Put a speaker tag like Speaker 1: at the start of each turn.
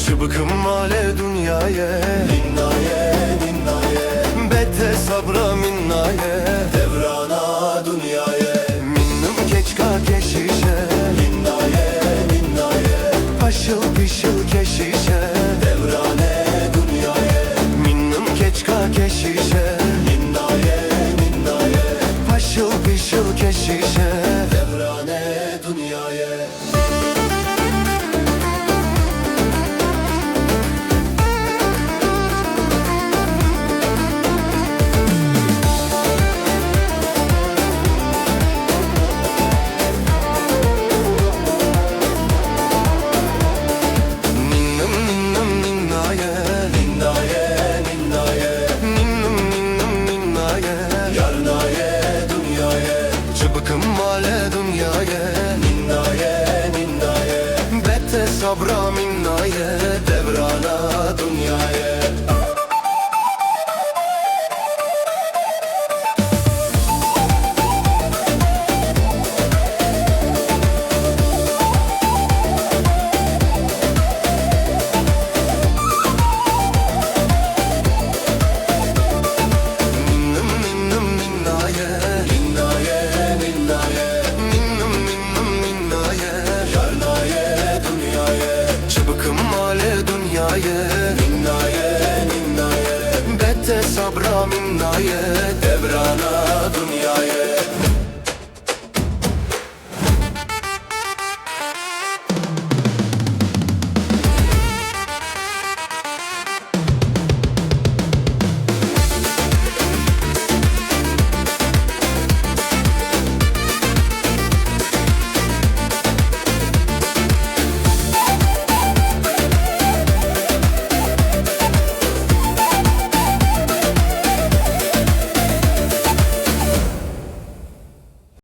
Speaker 1: çıbıkım male dünyaye, ninnaye, ninnaye. Bete sabra minnaye, devrana dünyaye. Minnım keçka keşişe, ninnaye, ninnaye. Paşıl pişil keşişe, devrane dünyaye. Minnım keçka keşişe, ninnaye, ninnaye. Paşıl pişil keşişe, devrane dünyaye. Çıbıkım male dünyaye, ninnaye, ninnaye. Bete sabra minnaye, devrana dünyaye. Ninnaye, ninnaye. Bete sabra minnaye, devrana